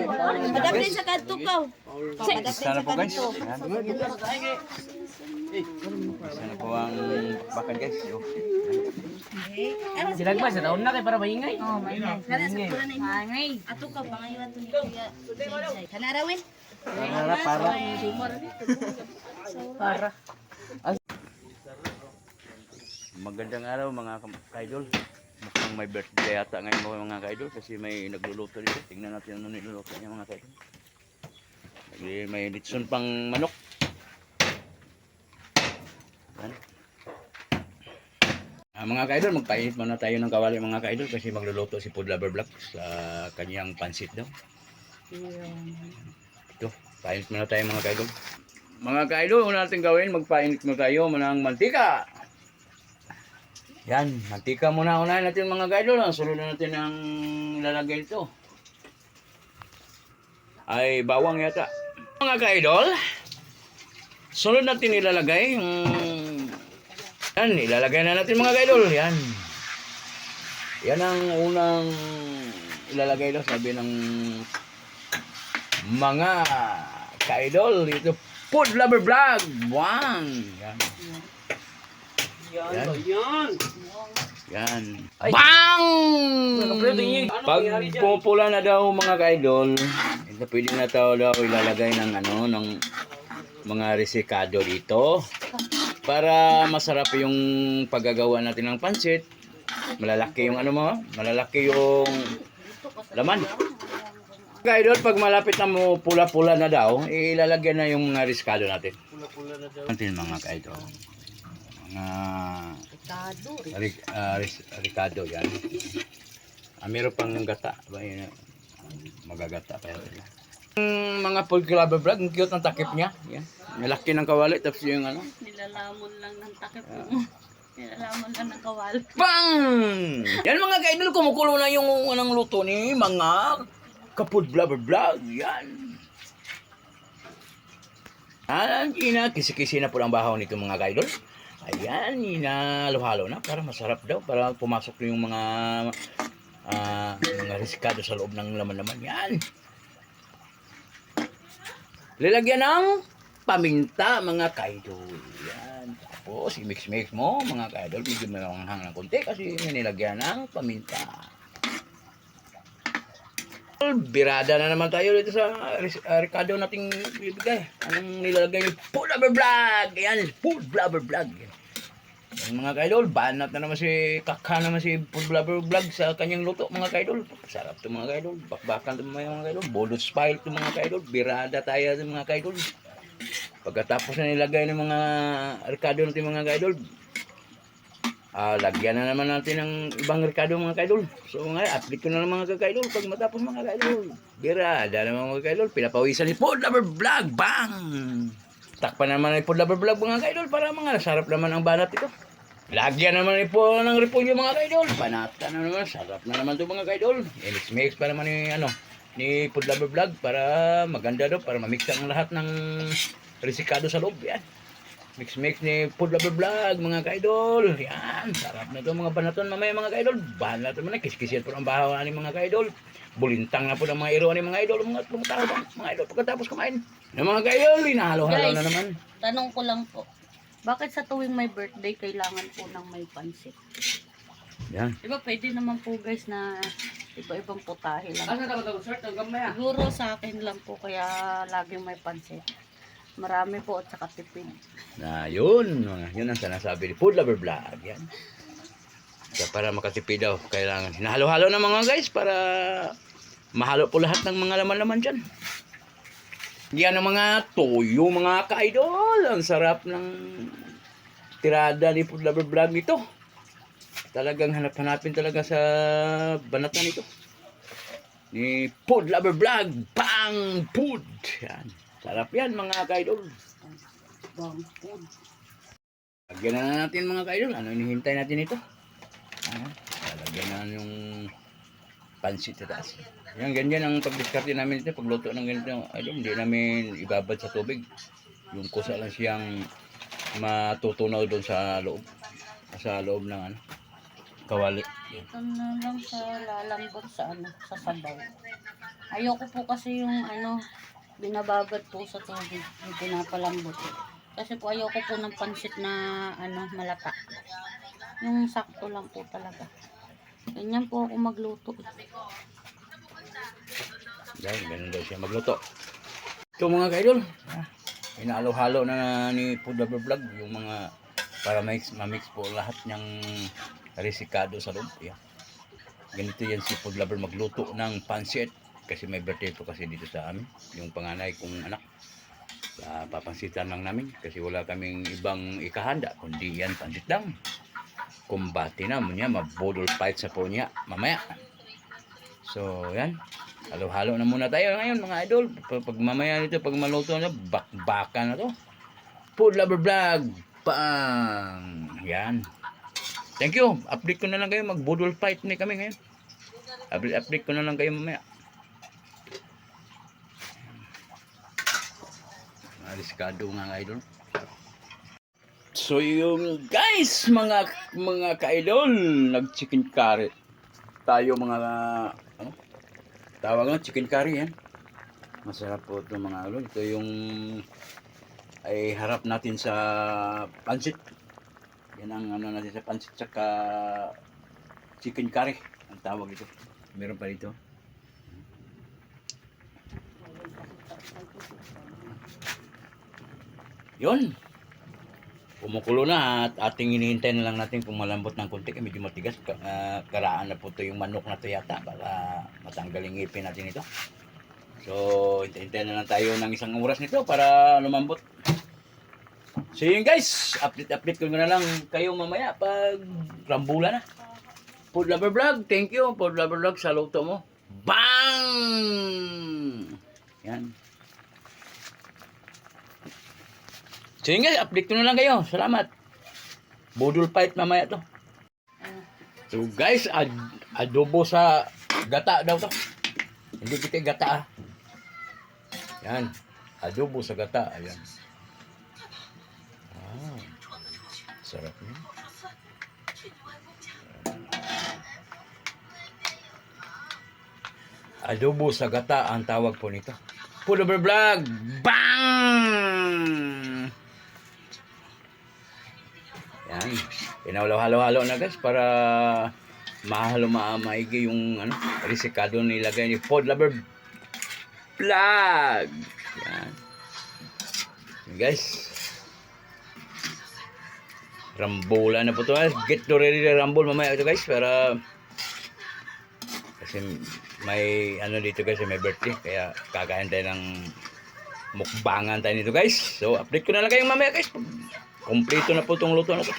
Madapin sa kadtukaw. Sana po guys. Sana po ang bakan guys. Silagpas sa taon na kay para maingay. Oh, maingay. Kana sa pula na ingay. Ato ka pangayon to ni Kuya. Kana rawin. Para. Magandang araw mga ka-idol. Mukhang may birthday yata ngayon mga ka-idol kasi may nagluluto dito. Tingnan natin ano niluluto niya mga ka-idol. May litson pang manok. Yan. Mga ka-idol, magpainit muna tayo ng kawali mga ka-idol kasi magluluto si Food Lover Vlog sa kanyang pansit daw. Ito, painit muna tayo mga ka-idol. Mga ka-idol, una natin gawin, magpainit muna tayo ng mantika. Yan, mantika muna unahin natin mga ka-idol. Sunod na natin ang lalagay ito. Ay, bawang yata. Mga ka-idol, sunod natin ilalagay yan, ilalagay na natin mga ka-idol. Yan. Yan ang unang ilalagay daw, sabi ng mga ka-idol. Ito, Food Lover Vlog. Wow. Yan. Yan. Yan. Bang! Pag pupula na daw mga ka-idol, ito pwede na daw ilalagay ng ng mga resikado dito. Para masarap yung paggagawa natin ng pansit. Malalaki yung malalaki yung laman. Ka-idol, pag malapit na mo pula-pula na daw, ilalagyan na yung mga riskado natin. Pula-pula na daw. Natin mga ka-idol. Ricado yan. Meron pang gata. Magagata kaya rin. Mga Food Lover Vlog, ang cute ng takip niya. Yan. Malaki ng kawali, tapos yung Nilalamon lang ng takip mo. Nilalamon lang ng kawali. Bang! Yan mga ka-idol, kumukulo na yung anong luto ni mga Food Lover Vlog. Yan. Kisi-kisi na po ang bahaw nito mga ka-idol. Ayan, inalo-halo na para masarap daw. Para pumasok yung mga riskado sa loob ng laman-laman. Yan. Lalagyan ng paminta mga ka-idol. Yan. Tapos i-mix-mix mo mga ka-idol. Medyo malanghang ng konti kasi nilagyan ng paminta. Birada na naman tayo dito sa Ricardo nating bibigay. Anong nilalagay ni Food Lover Vlog? Yan, Food Lover Vlog. Yan mga ka-idol, banat na naman si Kaka naman si Food Lover Vlog sa kanyang luto mga ka-idol. Sarap to mga ka-idol. Bakbakan to mga ka-idol. Bonus file to mga ka-idol. Birada tayo sa mga ka-idol. Pagkatapos na nilagay ng mga Ricardo natin mga ka-idol, lagyan na naman natin ng ibang Ricardo mga ka-idol. So ngayon, update ko na ng mga ka-idol. Pag matapos mga ka-idol, birada naman mga ka-idol. Pinapawisan ni Food Lover Vlog. Bang! Takpan naman ni Food Lover Vlog mga ka-idol para mga sarap naman ang banat ito. Lagyan naman ni po ng repolyo mga ka-idol. Banata na naman. Sarap na naman ito mga ka-idol. I-mix pa naman ni Food Lover Vlog para maganda daw. Para mamix ang lahat ng resikado sa loob. Yan. Mix ni Food Lover Vlog mga ka-idol. Yan. Sarap na ito mga banaton mamaya mga ka-idol. Banat naman na. Kiskisiyan po ang bahaw ni mga ka-idol. Bulintang na po ng mga iro ni mga idol. Mga idol pagkatapos kumain. Ng mga ka-idol, inahalo-halo na naman. Tanong ko lang po. Bakit sa tuwing may birthday, kailangan po ng may pansit? Yan. Diba pwede naman po guys na iba-ibang putahe lang. Gamay. Siguro sa akin lang po kaya laging may pansit. Marami po at saka tipid. Na yun ang sinasabi ni Food Lover Vlog. Yan. So, para makatipid daw, kailangan hinahalo-halo na mga guys para mahalo po lahat ng mga laman-laman dyan. Yan ang mga toyo mga ka-idol. Ang sarap ng tirada ni Food Lover Vlog nito. Talagang hanap-hanapin talaga sa banatan nito. Ni Food Lover Vlog. Bang! Food! Yan. Sarap yan mga ka-idol. Bang food. Lagyan na natin mga ka-idol. Ano hinihintay natin ito? Lagyan na yung pansit sa taas. Yan, ganyan ang pag-discarte namin ito. Pagluto ng ganito, hindi namin ibabad sa tubig. Yung kusa lang siyang matutunaw doon sa loob. Sa loob ng kawali. Ito na lang sa lalambot sa sa sabaw. Ayoko po kasi yung binababad po sa tubig, yung pinapalambot. Kasi po ayoko po ng pansit na malata. Yung sakto lang po talaga. Ganyan po ako magluto. Dahil ganun daw siya magluto. Ito mga kaidol, inalo-halo na ni Food Lover Vlog yung mga para ma-mix po lahat ng resikado sa loob. Yeah. Ganito yan si Food Lover magluto ng pansit kasi may birthday po kasi dito sa amin, yung panganay kong anak. Papansitan lang namin kasi wala kaming ibang ikahanda kundi yan pansit lang. Kumbati na mo niya, mabodol fight sa po niya mamaya. So yan, halo-halo na muna tayo ngayon mga idol. Pag mamaya nito, pag maluto na, bakbaka na to. Food Lover Vlog, pang! Yan. Thank you. Update ko na lang kayo, magbodol fight ni kami ngayon. Update ko na lang kayo mamaya. Ariskado nga idol. So yung guys, mga ka-idol, nag-chicken curry tayo mga tawag nga chicken curry yan. Masarap po ito mga idol. Ito yung ay harap natin sa pansit. Yan ang natin sa pansit saka chicken curry ang tawag ito. Meron pa dito. Yun. Kumukulo na at ating hinihintay na lang natin kung malambot ng konti. Medyo matigas. Karaan na po ito yung manok na ito yata. Baka matanggal yung ngipin natin ito. So, hintay na lang tayo ng isang oras nito para lumambot. So yun guys. Update ko na lang kayo mamaya pag rambulan na. Food Lover Vlog. Thank you. Food Lover Vlog sa luto mo. Bang! Yan. So yun guys, update ko na lang kayo. Salamat. Bodol fight mamaya to. So guys, adobo sa gata daw to. Hindi kita gata ah. Yan. Adobo sa gata. Ayan. Ah, sarap niya. Adobo sa gata ang tawag po nito. Food Lover Vlog. Bang! Yan. Pinahalo-halo na guys para maigi yung resikado nilagay ni Food Lover Vlog. Yan. Yan guys. Rambola na po ito. Get to ready na rambol mamaya ito guys para kasi may dito guys, may birthday kaya kakain tayo ng mukbangan tayo nito guys. So update ko na lang kayong mamaya guys. Kompleto na po itong luto na ito.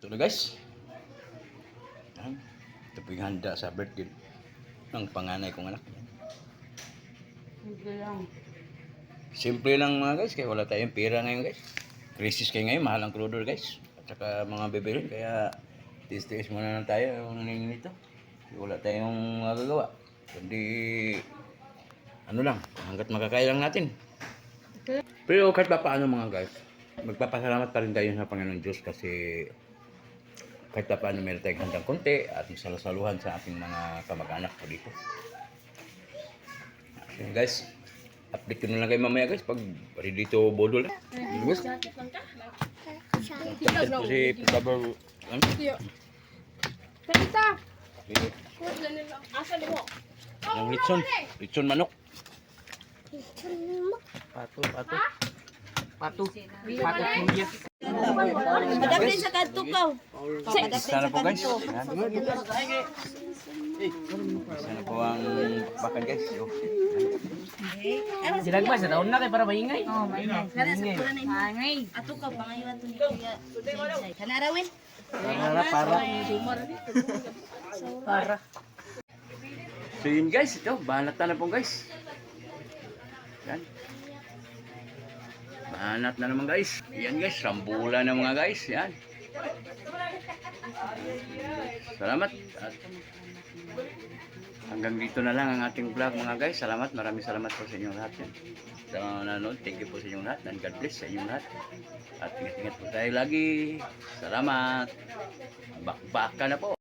Ito na guys. Ito po yung handa sa birthday ng panganay kong anak. Simple lang mga guys, kaya wala tayong pera ngayon guys. Crisis kayo ngayon, mahal ang crudo guys. At saka mga bibili, kaya tiis-tiis muna na tayo ng nito. Wala tayong magagawa. Kundi lang, hanggat makakaya lang natin. Pero kahit pa paano mga guys, magpapasalamat pa rin tayo sa Panginoon Diyos kasi kahit pa paano meron tayong handang konti at masalusaluhan sa ating mga kamag-anak po dito. So guys, update ko na lang kayo mamaya guys pag ready to bodol. Guys, tapos po si Pagkabar ang litson manok. Pato kuya. Madapin sa kanto ka. Sana po guys. Sana po ang bakal guys. Silagba sa taon na kay para maingay. Oh, maingay. Ato ka pangayo ato ni Kuya. Kanarawin. Para. So yun guys, ito, banat na po guys. Yan. Banat na naman guys. Yan guys, rambula na mga guys. Yan. Salamat. At hanggang dito na lang ang ating vlog mga guys. Salamat, maraming salamat po sa inyong lahat. Yan. Sa mga nanonood, thank you po sa inyong lahat. And God bless sa inyong lahat. At ingat-ingat po tayo lagi. Salamat. Bakbaka na po.